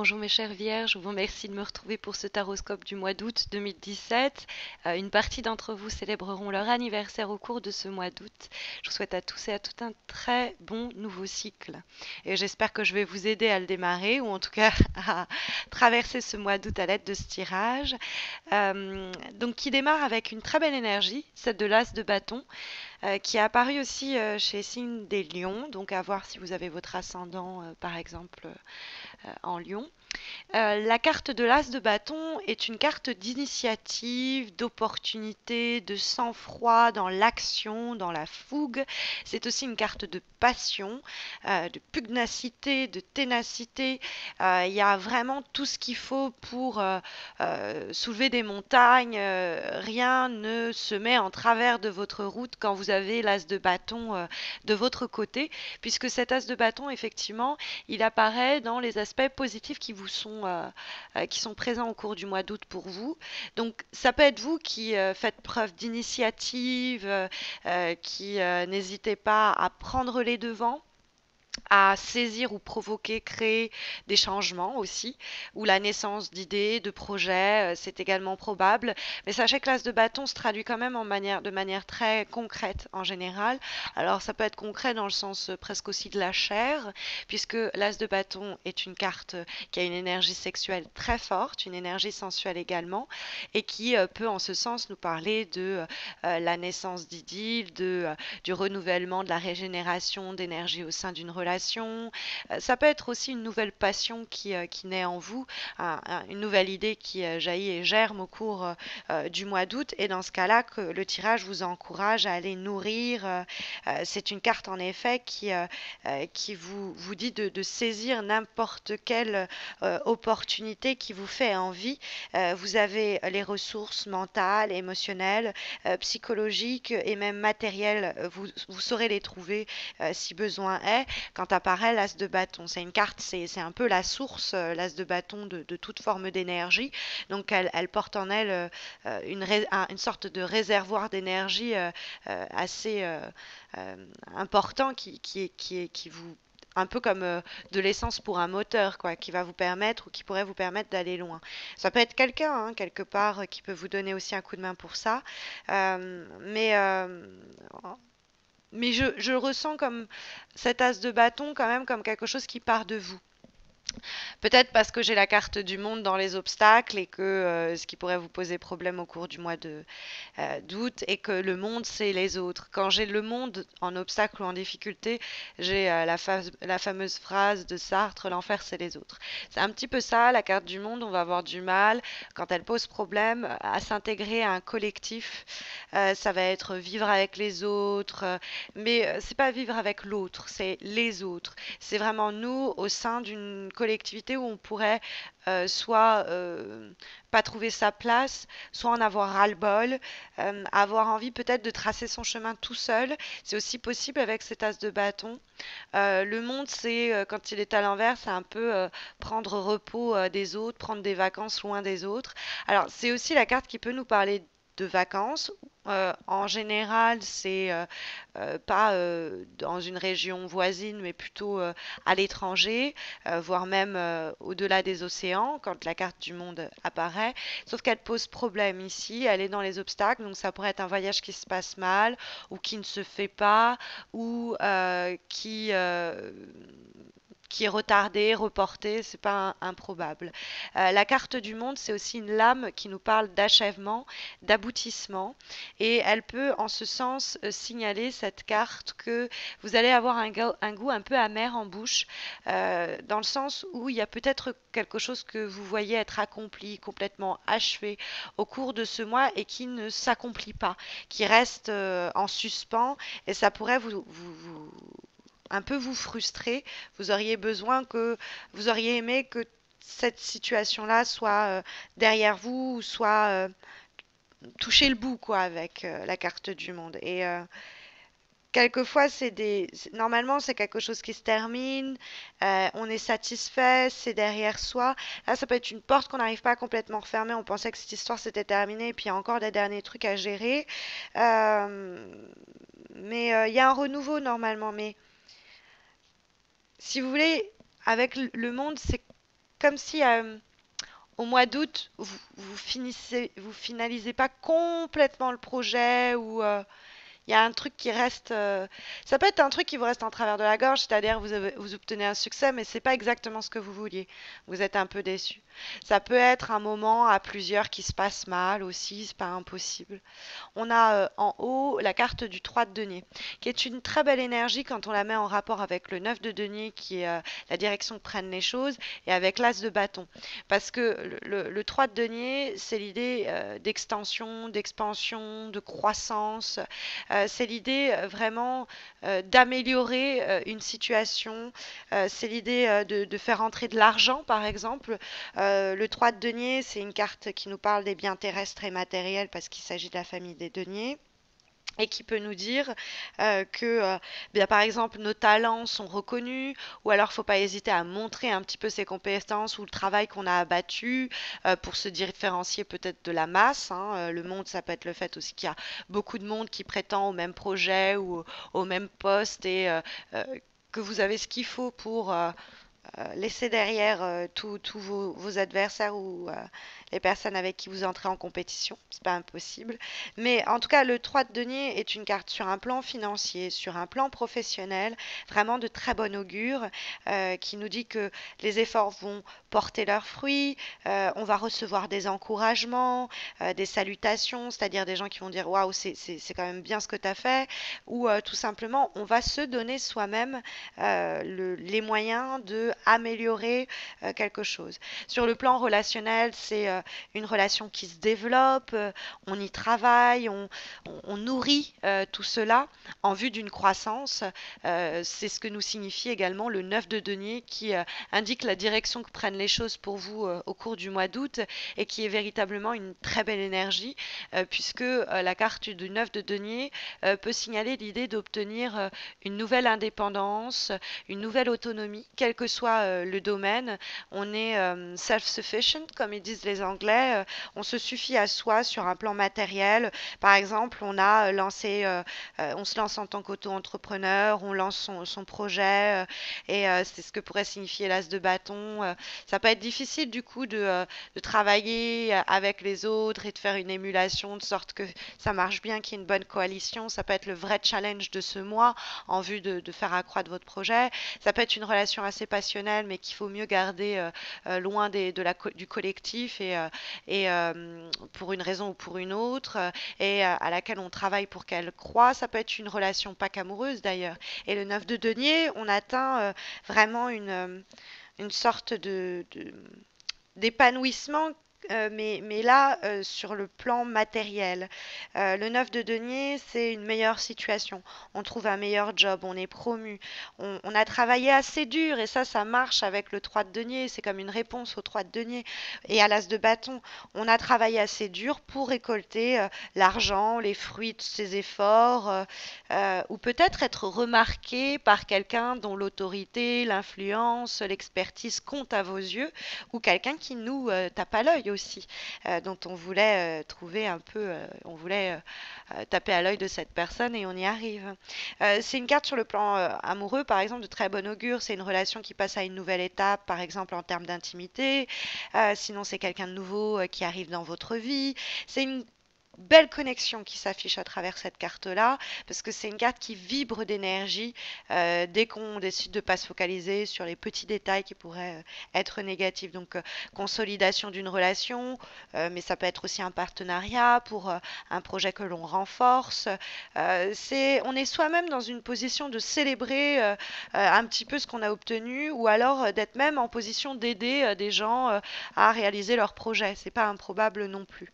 Bonjour mes chères vierges, je vous remercie de me retrouver pour ce taroscope du mois d'août 2017. Une partie d'entre vous célébreront leur anniversaire au cours de ce mois d'août. Je vous souhaite à tous et à toutes un très bon nouveau cycle. Et j'espère que je vais vous aider à le démarrer, ou en tout cas à traverser ce mois d'août à l'aide de ce tirage. Donc qui démarre avec une très belle énergie, celle de l'As de bâton, qui est apparu aussi chez signe des lions. Donc à voir si vous avez votre ascendant, par exemple, en lion. La carte de l'As de bâton est une carte d'initiative, d'opportunité, de sang-froid dans l'action, dans la fougue. C'est aussi une carte de passion, de pugnacité, de ténacité. Il y a vraiment tout ce qu'il faut pour soulever des montagnes. Rien ne se met en travers de votre route quand vous avez l'As de bâton de votre côté, puisque cet As de bâton, effectivement, il apparaît dans les aspects positifs qui sont présents au cours du mois d'août pour vous. Donc ça peut être vous qui faites preuve d'initiative, qui n'hésitez pas à prendre les devants, à saisir ou provoquer, créer des changements aussi, ou la naissance d'idées, de projets, c'est également probable. Mais sachez que l'as de bâton se traduit quand même de manière très concrète en général. Alors ça peut être concret dans le sens presque aussi de la chair, puisque l'as de bâton est une carte qui a une énergie sexuelle très forte, une énergie sensuelle également, et qui peut en ce sens nous parler de la naissance d'idylles, du renouvellement, de la régénération d'énergie au sein d'une relation. Ça peut être aussi une nouvelle passion qui naît en vous, une nouvelle idée qui jaillit et germe au cours du mois d'août. Et dans ce cas-là, que le tirage vous encourage à aller nourrir. C'est une carte en effet qui vous dit de saisir n'importe quelle opportunité qui vous fait envie. Vous avez les ressources mentales, émotionnelles, psychologiques et même matérielles. Vous saurez les trouver si besoin est. Quand apparaît l'as de bâton, c'est une carte, c'est un peu la source, l'as de bâton de toute forme d'énergie. Donc elle porte en elle une sorte de réservoir d'énergie assez important qui vous un peu comme de l'essence pour un moteur, quoi, qui va vous permettre ou qui pourrait vous permettre d'aller loin. Ça peut être quelqu'un, hein, quelque part, qui peut vous donner aussi un coup de main pour ça. Euh, mais euh, mais je le ressens comme cet as de bâton quand même comme quelque chose qui part de vous. Peut-être parce que j'ai la carte du monde dans les obstacles et que ce qui pourrait vous poser problème au cours du mois d'août et que le monde, c'est les autres. Quand j'ai le monde en obstacle ou en difficulté, j'ai la fameuse phrase de Sartre, l'enfer, c'est les autres. C'est un petit peu ça, la carte du monde, on va avoir du mal, quand elle pose problème, à s'intégrer à un collectif. Ça va être vivre avec les autres, mais c'est pas vivre avec l'autre, c'est les autres. C'est vraiment nous au sein d'une collectivité où on pourrait soit pas trouver sa place, soit en avoir ras-le-bol, avoir envie peut-être de tracer son chemin tout seul. C'est aussi possible avec cet as de bâton. Le monde, c'est quand il est à l'envers, c'est un peu prendre repos des autres, prendre des vacances loin des autres. Alors c'est aussi la carte qui peut nous parler de vacances. En général, c'est pas dans une région voisine, mais plutôt à l'étranger, voire même au-delà des océans, quand la carte du monde apparaît. Sauf qu'elle pose problème ici, elle est dans les obstacles, donc ça pourrait être un voyage qui se passe mal, ou qui ne se fait pas, ou qui est retardé, reporté, c'est pas improbable. La carte du monde, c'est aussi une lame qui nous parle d'achèvement, d'aboutissement, et elle peut en ce sens signaler cette carte que vous allez avoir un goût un peu amer en bouche, dans le sens où il y a peut-être quelque chose que vous voyez être accompli, complètement achevé au cours de ce mois et qui ne s'accomplit pas, qui reste en suspens, et ça pourrait un peu vous frustrer. Vous auriez aimé que cette situation-là soit derrière vous, ou soit toucher le bout, quoi, avec la carte du monde. Et quelquefois, normalement, c'est quelque chose qui se termine, on est satisfait, c'est derrière soi. Là, ça peut être une porte qu'on n'arrive pas à complètement refermer. On pensait que cette histoire s'était terminée, et puis il y a encore des derniers trucs à gérer. Euh, mais il y a un renouveau normalement. Mais si vous voulez, avec le monde, c'est comme si au mois d'août, vous finalisez pas complètement le projet ou il y a un truc qui reste. Ça peut être un truc qui vous reste en travers de la gorge, c'est-à-dire vous obtenez un succès, mais c'est pas exactement ce que vous vouliez. Vous êtes un peu déçu. Ça peut être un moment à plusieurs qui se passe mal aussi, c'est pas impossible. On a en haut la carte du 3 de denier, qui est une très belle énergie quand on la met en rapport avec le 9 de denier, qui est la direction que prennent les choses, et avec l'as de bâton. Parce que le 3 de denier, c'est l'idée d'extension, d'expansion, de croissance. C'est l'idée vraiment d'améliorer une situation. C'est l'idée de faire entrer de l'argent, par exemple. Le 3 de denier, c'est une carte qui nous parle des biens terrestres et matériels parce qu'il s'agit de la famille des deniers et qui peut nous dire que, bien, par exemple, nos talents sont reconnus, ou alors il ne faut pas hésiter à montrer un petit peu ses compétences ou le travail qu'on a abattu pour se différencier peut-être de la masse, hein. Le monde, ça peut être le fait aussi qu'il y a beaucoup de monde qui prétend au même projet ou au même poste et que vous avez ce qu'il faut pour laisser derrière tous vos adversaires ou les personnes avec qui vous entrez en compétition. C'est pas impossible. Mais en tout cas, le 3 de denier est une carte sur un plan financier, sur un plan professionnel, vraiment de très bon augure, qui nous dit que les efforts vont porter leurs fruits, on va recevoir des encouragements, des salutations, c'est-à-dire des gens qui vont dire waouh, c'est quand même bien ce que tu as fait, ou tout simplement, on va se donner soi-même les moyens de améliorer quelque chose. Sur le plan relationnel, c'est une relation qui se développe, on y travaille, on nourrit tout cela en vue d'une croissance. C'est ce que nous signifie également le 9 de denier qui indique la direction que prennent les choses pour vous au cours du mois d'août et qui est véritablement une très belle énergie puisque la carte du 9 de denier peut signaler l'idée d'obtenir une nouvelle indépendance, une nouvelle autonomie, quel que soit le domaine. On est self-sufficient, comme ils disent les Anglais. On se suffit à soi sur un plan matériel. Par exemple, on se lance en tant qu'auto-entrepreneur, on lance son projet, et c'est ce que pourrait signifier l'as de bâton. Ça peut être difficile du coup de travailler avec les autres et de faire une émulation de sorte que ça marche bien, qu'il y ait une bonne coalition. Ça peut être le vrai challenge de ce mois en vue de faire accroître votre projet. Ça peut être une relation assez passionnelle, mais qu'il faut mieux garder loin du collectif et pour une raison ou pour une autre, et à laquelle on travaille pour qu'elle croît. Ça peut être une relation pas qu'amoureuse d'ailleurs. Et le 9 de denier, on atteint vraiment une sorte d'épanouissement, mais là, sur le plan matériel. Le 9 de denier, c'est une meilleure situation. On trouve un meilleur job, on est promu. On a travaillé assez dur et ça marche avec le 3 de denier. C'est comme une réponse au 3 de denier et à l'as de bâton. On a travaillé assez dur pour récolter l'argent, les fruits de ses efforts, ou peut-être être remarqué par quelqu'un dont l'autorité, l'influence, l'expertise comptent à vos yeux, ou quelqu'un qui nous tape à l'œil aussi, dont on voulait trouver un peu, on voulait taper à l'œil de cette personne et on y arrive. C'est une carte sur le plan amoureux, par exemple, de très bon augure. C'est une relation qui passe à une nouvelle étape, par exemple en termes d'intimité. Sinon, c'est quelqu'un de nouveau qui arrive dans votre vie. C'est une belle connexion qui s'affiche à travers cette carte-là, parce que c'est une carte qui vibre d'énergie dès qu'on décide de ne pas se focaliser sur les petits détails qui pourraient être négatifs. Donc, consolidation d'une relation, mais ça peut être aussi un partenariat pour un projet que l'on renforce. On est soi-même dans une position de célébrer un petit peu ce qu'on a obtenu, ou alors d'être même en position d'aider des gens à réaliser leurs projets. C'est pas improbable non plus.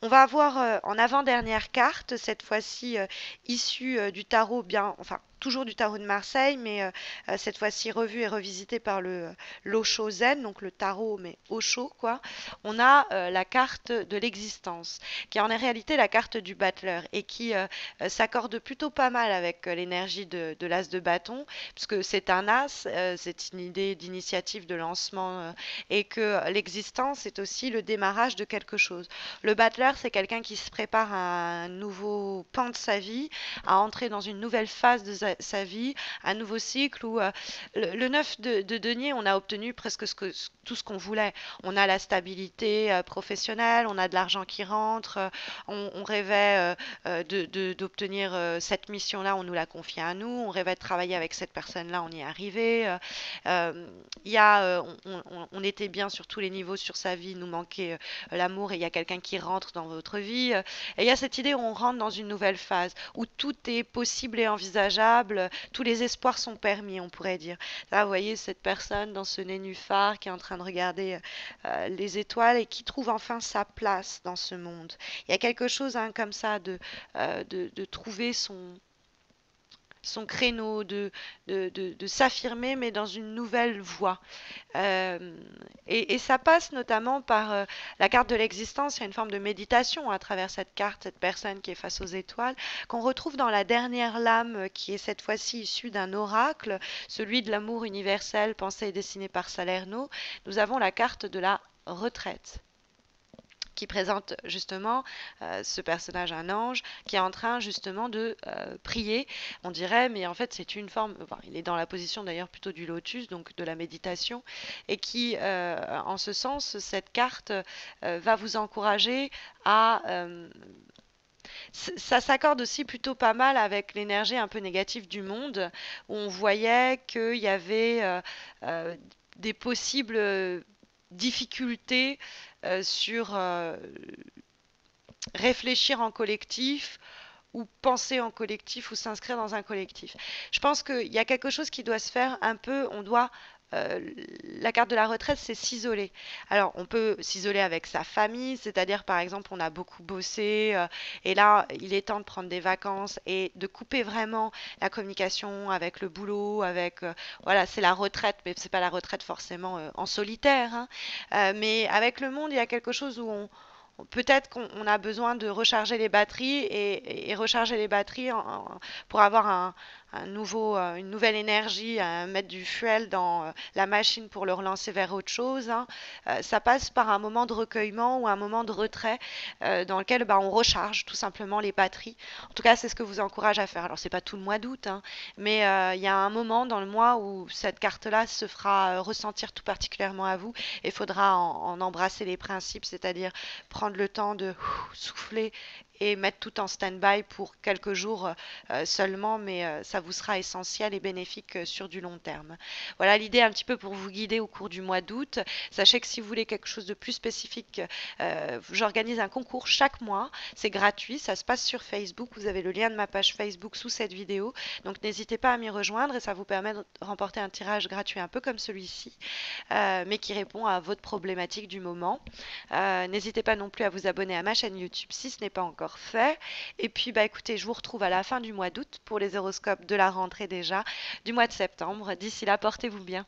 On va avoir en avant-dernière carte, cette fois-ci issue du tarot, bien, enfin toujours du tarot de Marseille, mais cette fois-ci revue et revisitée par le l'Osho Zen, donc le tarot mais Osho quoi. On a la carte de l'existence, qui est en réalité la carte du battleur et qui s'accorde plutôt pas mal avec l'énergie de l'as de bâton, puisque c'est un as, c'est une idée d'initiative, de lancement, et que l'existence est aussi le démarrage de quelque chose. Le battleur, c'est quelqu'un qui se prépare à un nouveau pan de sa vie, à entrer dans une nouvelle phase sa vie, un nouveau cycle où le 9 de denier, on a obtenu presque tout ce qu'on voulait. On a la stabilité professionnelle, on a de l'argent qui rentre, on rêvait d'obtenir cette mission-là, on nous l'a confiée à nous, on rêvait de travailler avec cette personne-là, on y est arrivé. Il y a, on était bien sur tous les niveaux sur sa vie, il nous manquait l'amour et il y a quelqu'un qui rentre dans votre vie. Et il y a cette idée où on rentre dans une nouvelle phase, où tout est possible et envisageable, tous les espoirs sont permis, on pourrait dire. Là, vous voyez cette personne dans ce nénuphar qui est en train de regarder les étoiles et qui trouve enfin sa place dans ce monde. Il y a quelque chose hein, comme ça de trouver son créneau, de s'affirmer, mais dans une nouvelle voie. Euh, et ça passe notamment par la carte de l'existence. Il y a une forme de méditation à travers cette carte, cette personne qui est face aux étoiles, qu'on retrouve dans la dernière lame, qui est cette fois-ci issue d'un oracle, celui de l'amour universel, pensé et dessiné par Salerno. Nous avons la carte de la retraite qui présente justement ce personnage, un ange, qui est en train justement de prier, on dirait, mais en fait c'est une forme, enfin, il est dans la position d'ailleurs plutôt du lotus, donc de la méditation, et qui, en ce sens, cette carte va vous encourager à... ça s'accorde aussi plutôt pas mal avec l'énergie un peu négative du monde, où on voyait qu'il y avait euh, des possibles difficultés sur réfléchir en collectif ou penser en collectif ou s'inscrire dans un collectif. Je pense qu'il y a quelque chose qui doit se faire un peu, on doit euh, la carte de la retraite, c'est s'isoler. Alors, on peut s'isoler avec sa famille, c'est-à-dire, par exemple, on a beaucoup bossé, et là, il est temps de prendre des vacances et de couper vraiment la communication avec le boulot, avec, voilà, c'est la retraite, mais c'est pas la retraite forcément en solitaire, hein. Mais avec le monde, il y a quelque chose où peut-être qu'on a besoin de recharger les batteries et recharger les batteries pour avoir une nouvelle énergie, mettre du fuel dans la machine pour le relancer vers autre chose, hein. Ça passe par un moment de recueillement ou un moment de retrait dans lequel bah, on recharge tout simplement les batteries. En tout cas, c'est ce que je vous encourage à faire. Alors, c'est pas tout le mois d'août, hein, mais il y a un moment dans le mois où cette carte-là se fera ressentir tout particulièrement à vous et il faudra en embrasser les principes, c'est-à-dire prendre le temps de souffler et mettre tout en stand-by pour quelques jours seulement, mais ça vous sera essentiel et bénéfique sur du long terme. Voilà l'idée un petit peu pour vous guider au cours du mois d'août. Sachez que si vous voulez quelque chose de plus spécifique, j'organise un concours chaque mois. C'est gratuit, ça se passe sur Facebook. Vous avez le lien de ma page Facebook sous cette vidéo. Donc n'hésitez pas à m'y rejoindre et ça vous permet de remporter un tirage gratuit un peu comme celui-ci, mais qui répond à votre problématique du moment. N'hésitez pas non plus à vous abonner à ma chaîne YouTube si ce n'est pas encore fait. Et puis, bah écoutez, je vous retrouve à la fin du mois d'août pour les horoscopes de la rentrée déjà, du mois de septembre. D'ici là, portez-vous bien.